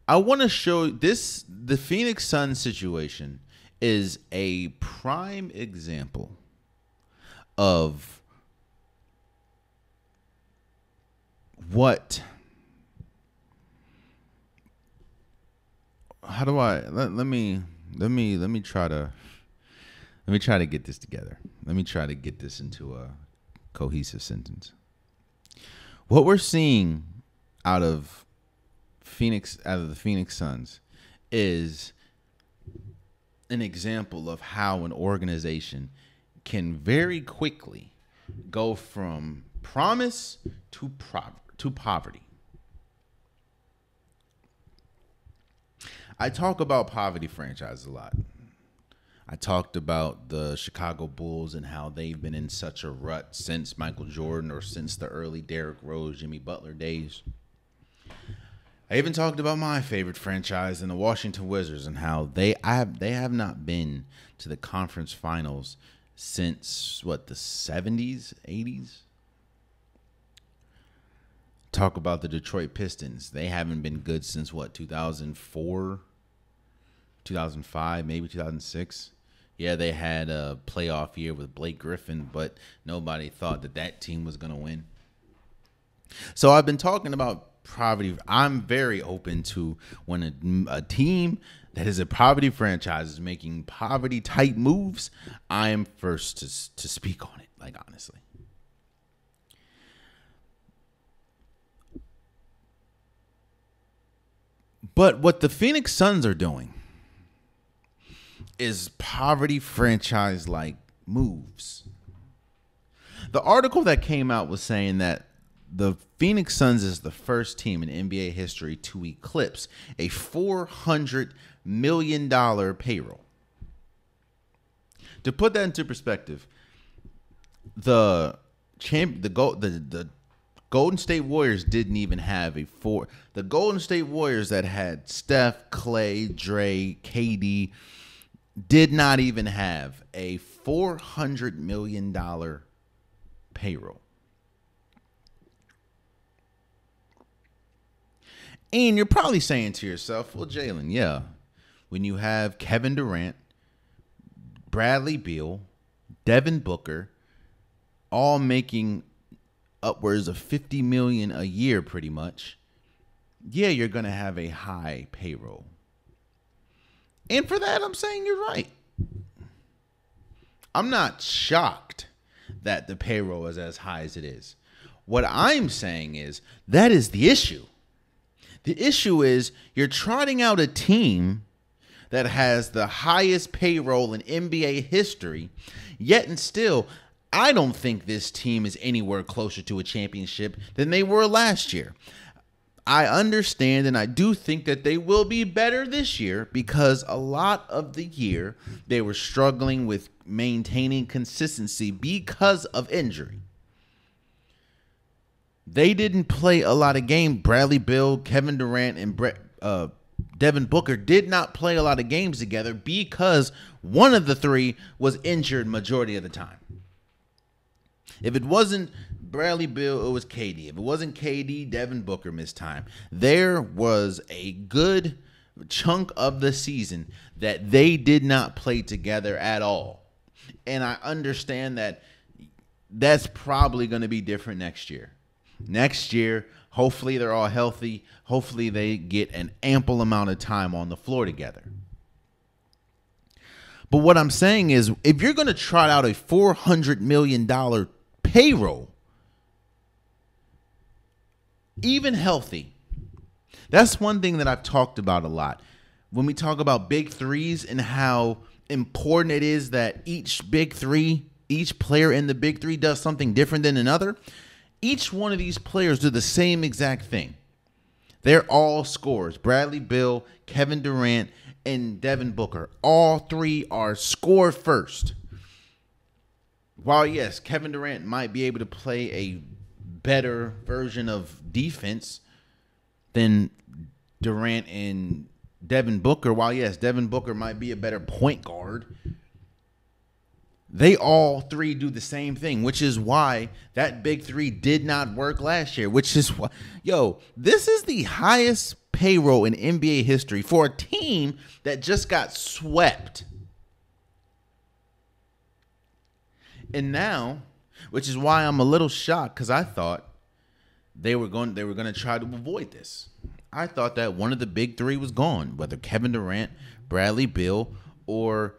I want to show this. The Phoenix Suns situation is a prime example of what. How do I let me try to get this together. Let me try to get this into a cohesive sentence. What we're seeing out of the Phoenix Suns is an example of how an organization can very quickly go from promise to poverty. I talk about poverty franchises a lot. I talked about the Chicago Bulls and how they've been in such a rut since Michael Jordan or since the early Derrick Rose, Jimmy Butler days. I even talked about my favorite franchise in the Washington Wizards and how they have not been to the conference finals since the 70s, 80s. Talk about the Detroit Pistons. They haven't been good since 2004, 2005, maybe 2006. Yeah, they had a playoff year with Blake Griffin, but nobody thought that team was going to win. So I've been talking about poverty. I'm very open to when a team that is a poverty franchise is making poverty type moves. I am first to speak on it, like honestly. But what the Phoenix Suns are doing is poverty franchise like moves. The article that came out was saying that the Phoenix Suns is the first team in NBA history to eclipse a $400 million payroll. To put that into perspective, the Golden State Warriors didn't even have the Golden State Warriors that had Steph, Clay, Dre, KD did not even have a $400 million payroll. And you're probably saying to yourself, well, Jalen, yeah, when you have Kevin Durant, Bradley Beal, Devin Booker, all making upwards of $50 million a year pretty much, yeah, you're going to have a high payroll. And for that, I'm saying you're right. I'm not shocked that the payroll is as high as it is. What I'm saying is that is the issue. The issue is you're trotting out a team that has the highest payroll in NBA history, yet and still, I don't think this team is anywhere closer to a championship than they were last year. I understand, and I do think that they will be better this year because a lot of the year they were struggling with maintaining consistency because of injury. They didn't play a lot of games. Bradley Beal, Kevin Durant, and Devin Booker did not play a lot of games together because one of the three was injured majority of the time. If it wasn't Bradley Beal, it was KD. If it wasn't KD, Devin Booker missed time. There was a good chunk of the season that they did not play together at all. And I understand that that's probably going to be different next year. Next year, hopefully they're all healthy. Hopefully they get an ample amount of time on the floor together. But what I'm saying is, if you're going to trot out a $400 million payroll, even healthy, that's one thing that I've talked about a lot. When we talk about big threes and how important it is that each player in the big three does something different than another, each one of these players do the same exact thing. They're all scorers. Bradley Beal, Kevin Durant, and Devin Booker. All three are score first. While, yes, Kevin Durant might be able to play a better version of defense than Durant and Devin Booker, while, yes, Devin Booker might be a better point guard, they all three do the same thing, which is why that big three did not work last year, which is why, this is the highest payroll in NBA history for a team that just got swept. And now, which is why I'm a little shocked, because I thought they were going to try to avoid this. I thought that one of the big three was gone, whether Kevin Durant, Bradley Beal, or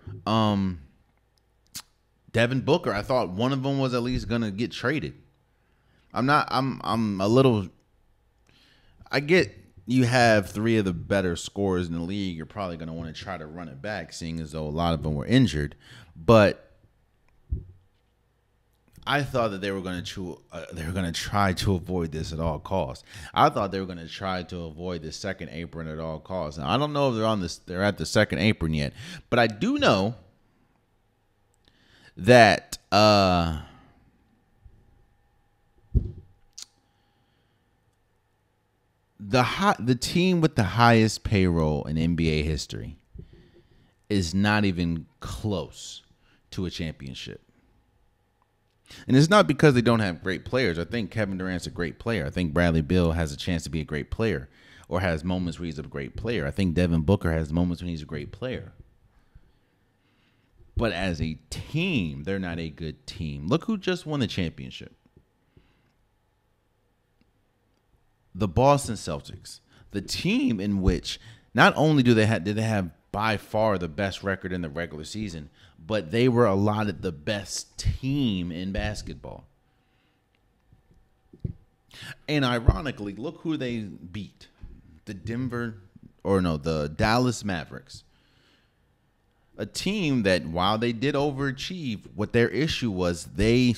Devin Booker. I thought one of them was at least going to get traded. I'm a little. I get you have three of the better scorers in the league. You're probably going to want to try to run it back, seeing as though a lot of them were injured. But I thought that they were going to try to avoid this at all costs. I thought they were going to try to avoid the second apron at all costs. And I don't know if they're at the second apron yet, but I do know that the team with the highest payroll in NBA history is not even close to a championship. And it's not because they don't have great players. I think Kevin Durant's a great player. I think Bradley Beal has a chance to be a great player, or has moments where he's a great player. I think Devin Booker has moments when he's a great player. But as a team, they're not a good team. Look who just won the championship. The Boston Celtics, the team in which not only did they have by far the best record in the regular season, but they were allotted the best team in basketball. And ironically, look who they beat. The Dallas Mavericks. A team that, while they did overachieve, what their issue was, they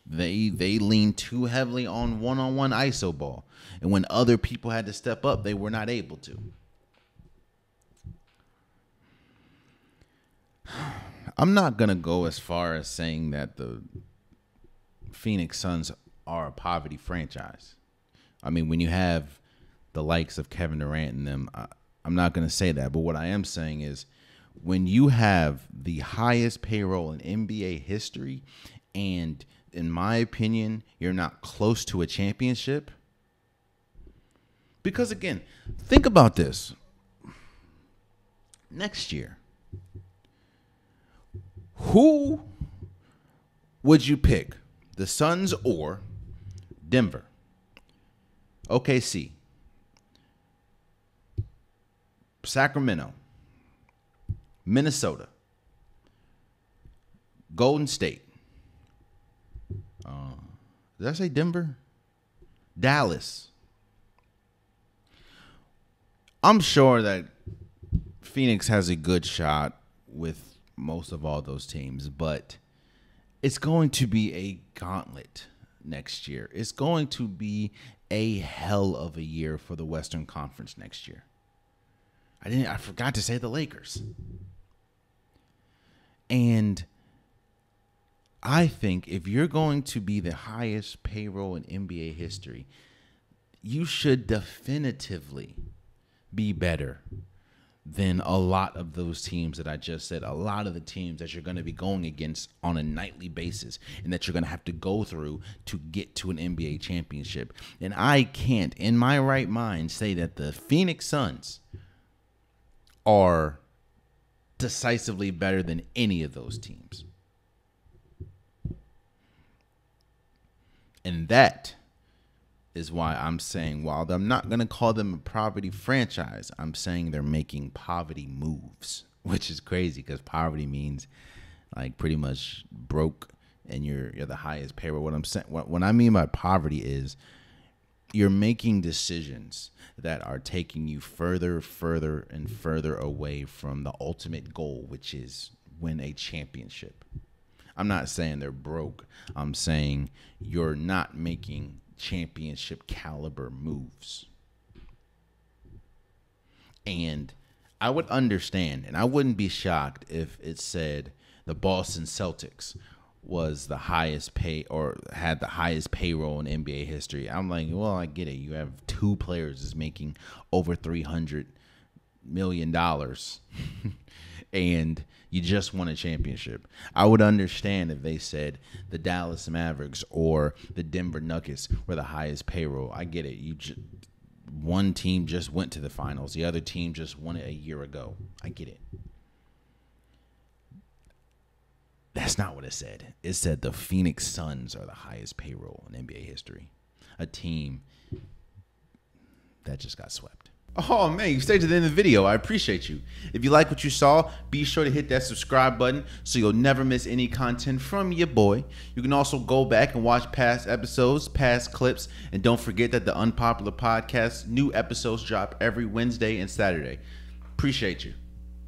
leaned too heavily on one-on-one ISO ball. And when other people had to step up, they were not able to. I'm not going to go as far as saying that the Phoenix Suns are a poverty franchise. I mean, when you have the likes of Kevin Durant and them, I'm not going to say that. But what I am saying is, when you have the highest payroll in NBA history, and in my opinion, you're not close to a championship. Because again, think about this. Next year, who would you pick? The Suns or Denver? OKC. Sacramento. Minnesota. Golden State. Did I say Denver? Dallas. I'm sure that Phoenix has a good shot with most of all those teams, but it's going to be a gauntlet next year. It's going to be a hell of a year for the Western Conference next year. I forgot to say the Lakers. And I think if you're going to be the highest payroll in NBA history, you should definitively be better than a lot of those teams that I just said, a lot of the teams that you're going to be going against on a nightly basis and that you're going to have to go through to get to an NBA championship. And I can't, in my right mind, say that the Phoenix Suns are decisively better than any of those teams. And that is why I'm saying, while I'm not going to call them a poverty franchise, I'm saying they're making poverty moves, which is crazy because poverty means like pretty much broke and you're the highest payroll. What I'm saying, what I mean by poverty is you're making decisions that are taking you further and further away from the ultimate goal, which is win a championship. I'm not saying they're broke. I'm saying you're not making championship caliber moves. And I would understand, and I wouldn't be shocked if it said the Boston Celtics was the highest pay or had the highest payroll in NBA history. I'm like, well, I get it. You have two players that's making over $300 million and you just won a championship. I would understand if they said the Dallas Mavericks or the Denver Nuggets were the highest payroll. I get it. one team just went to the finals. The other team just won it a year ago. I get it. That's not what it said. It said the Phoenix Suns are the highest payroll in NBA history. A team that just got swept. Oh, man, you stayed to the end of the video. I appreciate you. If you like what you saw, be sure to hit that subscribe button so you'll never miss any content from your boy. You can also go back and watch past episodes, past clips, and don't forget that the Unpopular Podcast, new episodes drop every Wednesday and Saturday. Appreciate you.